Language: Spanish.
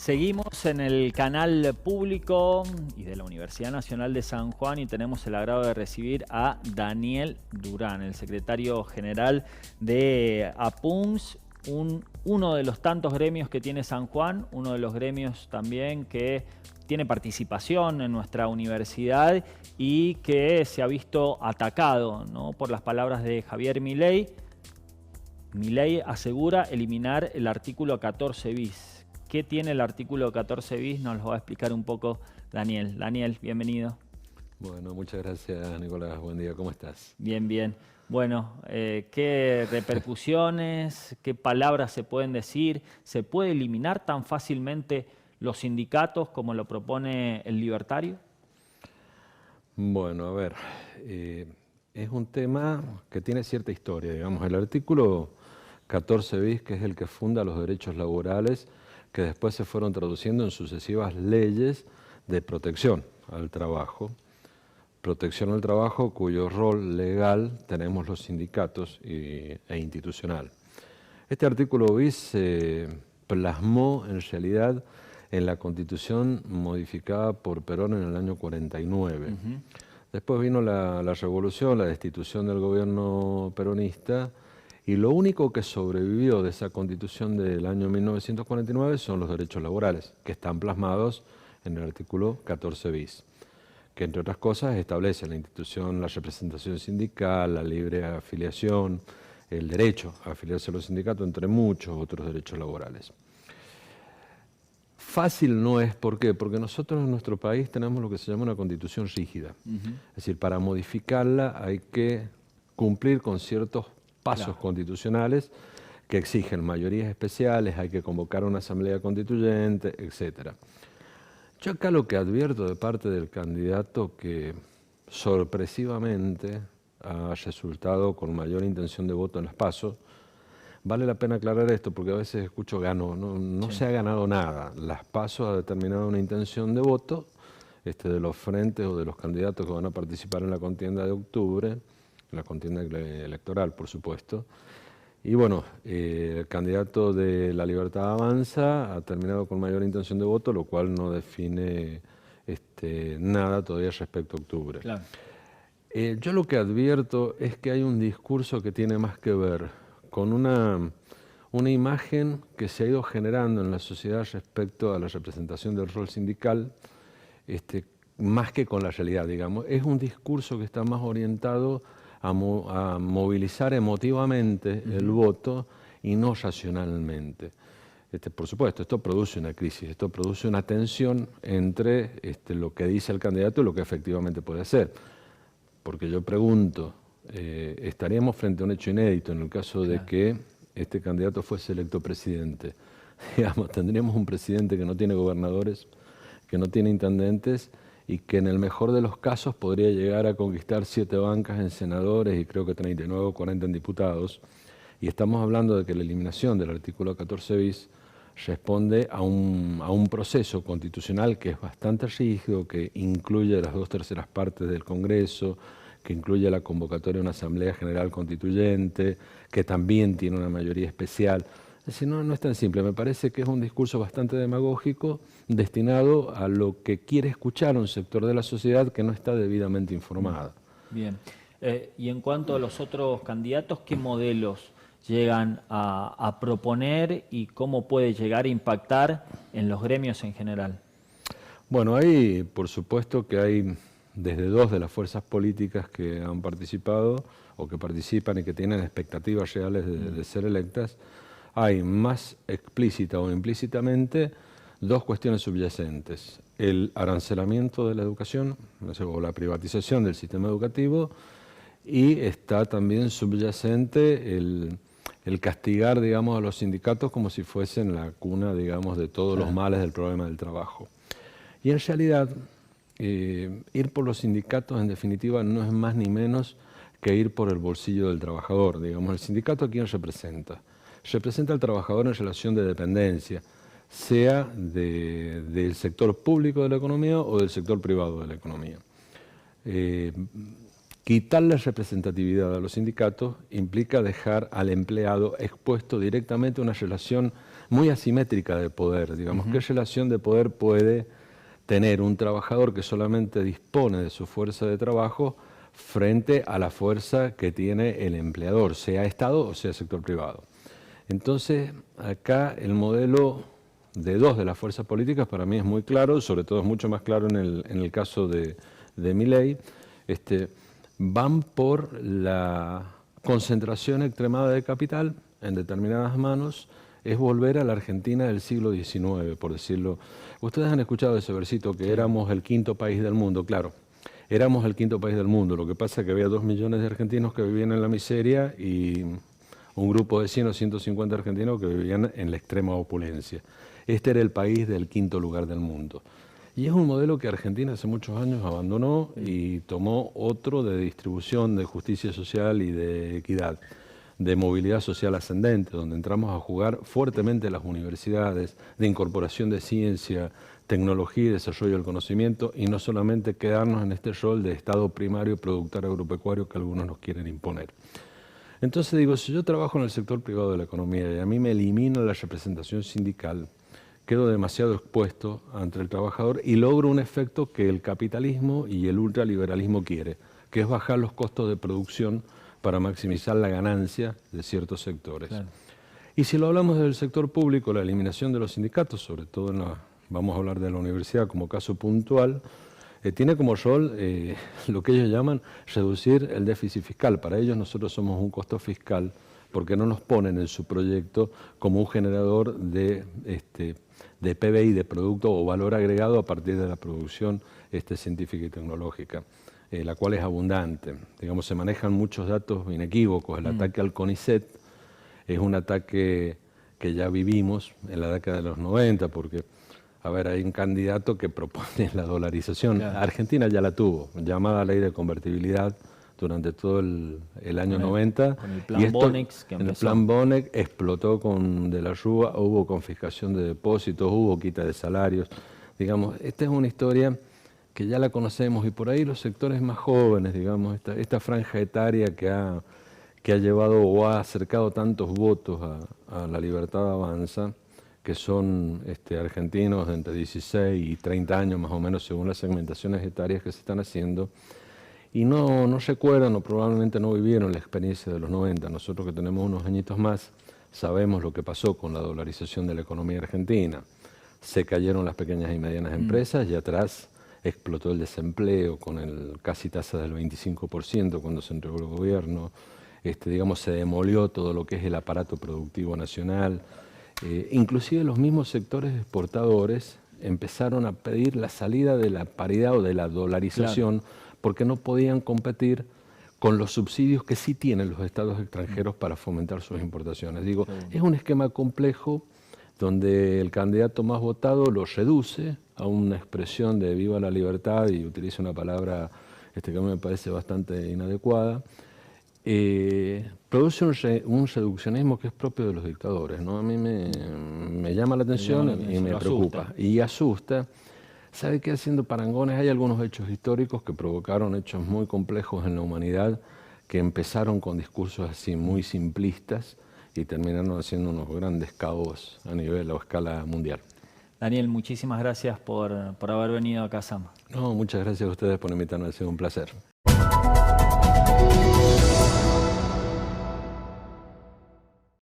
Seguimos en el canal público y de la Universidad Nacional de San Juan y tenemos el agrado de recibir a Daniel Durán, el secretario general de APUMS, uno de los tantos gremios que tiene San Juan, uno de los gremios también que tiene participación en nuestra universidad y que se ha visto atacado, ¿no?, por las palabras de Javier Milei. Milei asegura eliminar el artículo 14 bis. ¿Qué tiene el artículo 14 bis? Nos lo va a explicar un poco Daniel. Daniel, bienvenido. Bueno, muchas gracias, Nicolás. Buen día, ¿cómo estás? Bien, bien. Bueno, ¿qué repercusiones, qué palabras se pueden decir? ¿Se puede eliminar tan fácilmente los sindicatos como lo propone el libertario? Bueno, a ver, es un tema que tiene cierta historia, digamos. El artículo 14 bis, que es el que funda los derechos laborales, que después se fueron traduciendo en sucesivas leyes de protección al trabajo. Protección al trabajo cuyo rol legal tenemos los sindicatos e institucional. Este artículo bis se plasmó en realidad en la Constitución modificada por Perón en el año 49. Después vino la revolución, la destitución del gobierno peronista, y lo único que sobrevivió de esa Constitución del año 1949 son los derechos laborales, que están plasmados en el artículo 14 bis, que entre otras cosas establece la institución, la representación sindical, la libre afiliación, el derecho a afiliarse a los sindicatos, entre muchos otros derechos laborales. Fácil no es, ¿por qué? Porque nosotros en nuestro país tenemos lo que se llama una constitución rígida. Es decir, para modificarla hay que cumplir con ciertos pasos constitucionales que exigen mayorías especiales, hay que convocar una asamblea constituyente, etc. Yo acá lo que advierto de parte del candidato que sorpresivamente ha resultado con mayor intención de voto en las PASO. Vale la pena aclarar esto porque a veces escucho ganó, no se ha ganado nada. Las PASO ha determinado una intención de voto de los frentes o de los candidatos que van a participar en la contienda de octubre, en la contienda electoral, por supuesto. Y bueno, el candidato de La Libertad Avanza ha terminado con mayor intención de voto, lo cual no define nada todavía respecto a octubre. Claro. Yo lo que advierto es que hay un discurso que tiene más que ver con una imagen que se ha ido generando en la sociedad respecto a la representación del rol sindical, más que con la realidad, digamos. Es un discurso que está más orientado a movilizar emotivamente el voto y no racionalmente. Por supuesto, esto produce una crisis, esto produce una tensión entre lo que dice el candidato y lo que efectivamente puede hacer. Porque yo pregunto, ¿estaríamos frente a un hecho inédito en el caso de que este candidato fuese electo presidente? Digamos, tendríamos un presidente que no tiene gobernadores, que no tiene intendentes y que en el mejor de los casos podría llegar a conquistar 7 bancas en senadores y creo que 39 o 40 en diputados. Y estamos hablando de que la eliminación del artículo 14 bis responde a un proceso constitucional que es bastante rígido, que incluye las 2/3 partes del Congreso, que incluye la convocatoria de una Asamblea General Constituyente, que también tiene una mayoría especial. Es decir, no es tan simple. Me parece que es un discurso bastante demagógico destinado a lo que quiere escuchar un sector de la sociedad que no está debidamente informada. Bien. Y en cuanto a los otros candidatos, ¿qué modelos llegan a proponer y cómo puede llegar a impactar en los gremios en general? Bueno, hay, por supuesto que hay desde 2 de las fuerzas políticas que han participado o que participan y que tienen expectativas reales de ser electas, hay más explícita o implícitamente 2 cuestiones subyacentes. El arancelamiento de la educación, o la privatización del sistema educativo, y está también subyacente el castigar, digamos, a los sindicatos como si fuesen la cuna, digamos, de todos los males del problema del trabajo. Y en realidad, ir por los sindicatos, en definitiva, no es más ni menos que ir por el bolsillo del trabajador. Digamos, el sindicato, ¿a quién representa? Representa al trabajador en relación de dependencia, sea del sector público de la economía o del sector privado de la economía. Quitarle representatividad a los sindicatos implica dejar al empleado expuesto directamente a una relación muy asimétrica de poder, digamos. ¿Qué relación de poder puede tener un trabajador que solamente dispone de su fuerza de trabajo frente a la fuerza que tiene el empleador, sea Estado o sea sector privado? Entonces, acá el modelo de dos de las fuerzas políticas para mí es muy claro, sobre todo es mucho más claro en el caso de Milei. Van por la concentración extremada de capital en determinadas manos, es volver a la Argentina del siglo XIX, por decirlo. Ustedes han escuchado ese versito que éramos el quinto país del mundo, claro. Éramos el quinto país del mundo, lo que pasa es que había 2 millones de argentinos que vivían en la miseria y un grupo de 100 o 150 argentinos que vivían en la extrema opulencia. Este era el país del quinto lugar del mundo. Y es un modelo que Argentina hace muchos años abandonó y tomó otro de distribución, de justicia social y de equidad, de movilidad social ascendente, donde entramos a jugar fuertemente las universidades, de incorporación de ciencia, tecnología y desarrollo del conocimiento, y no solamente quedarnos en este rol de Estado primario productor agropecuario que algunos nos quieren imponer. Entonces digo, si yo trabajo en el sector privado de la economía y a mí me elimina la representación sindical, quedo demasiado expuesto ante el trabajador y logro un efecto que el capitalismo y el ultraliberalismo quiere, que es bajar los costos de producción para maximizar la ganancia de ciertos sectores. Claro. Y si lo hablamos del sector público, la eliminación de los sindicatos, sobre todo vamos a hablar de la universidad como caso puntual, tiene como rol lo que ellos llaman reducir el déficit fiscal. Para ellos nosotros somos un costo fiscal porque no nos ponen en su proyecto como un generador de PBI, de producto o valor agregado a partir de la producción científica y tecnológica, la cual es abundante. Digamos, se manejan muchos datos inequívocos. El ataque al CONICET es un ataque que ya vivimos en la década de los 90, porque, a ver, hay un candidato que propone la dolarización. Claro. Argentina ya la tuvo, llamada ley de convertibilidad, durante todo el año 90. Con el plan Bonex que empezó. El plan Bonex explotó con De la Rúa, hubo confiscación de depósitos, hubo quita de salarios. Digamos, esta es una historia que ya la conocemos y por ahí los sectores más jóvenes, digamos, esta franja etaria que ha llevado o ha acercado tantos votos a la Libertad Avanza, que son argentinos de entre 16 y 30 años más o menos según las segmentaciones etarias que se están haciendo, y no recuerdan o probablemente no vivieron la experiencia de los 90. Nosotros que tenemos unos añitos más sabemos lo que pasó con la dolarización de la economía argentina. Se cayeron las pequeñas y medianas empresas y atrás explotó el desempleo con el casi tasa del 25% cuando se entregó el gobierno. Digamos, se demolió todo lo que es el aparato productivo nacional. Inclusive los mismos sectores exportadores empezaron a pedir la salida de la paridad o de la dolarización, claro, porque no podían competir con los subsidios que sí tienen los estados extranjeros para fomentar sus importaciones. Digo, sí, es un esquema complejo donde el candidato más votado lo reduce a una expresión de viva la libertad y utiliza una palabra que a mí me parece bastante inadecuada. Produce un reduccionismo que es propio de los dictadores, ¿no? A mí me llama la atención y me preocupa. Y asusta. ¿Sabe qué? Haciendo parangones, hay algunos hechos históricos que provocaron hechos muy complejos en la humanidad, que empezaron con discursos así muy simplistas y terminaron haciendo unos grandes caos a nivel o escala mundial. Daniel, muchísimas gracias por haber venido acá a Sama. No, muchas gracias a ustedes por invitarme, ha sido un placer.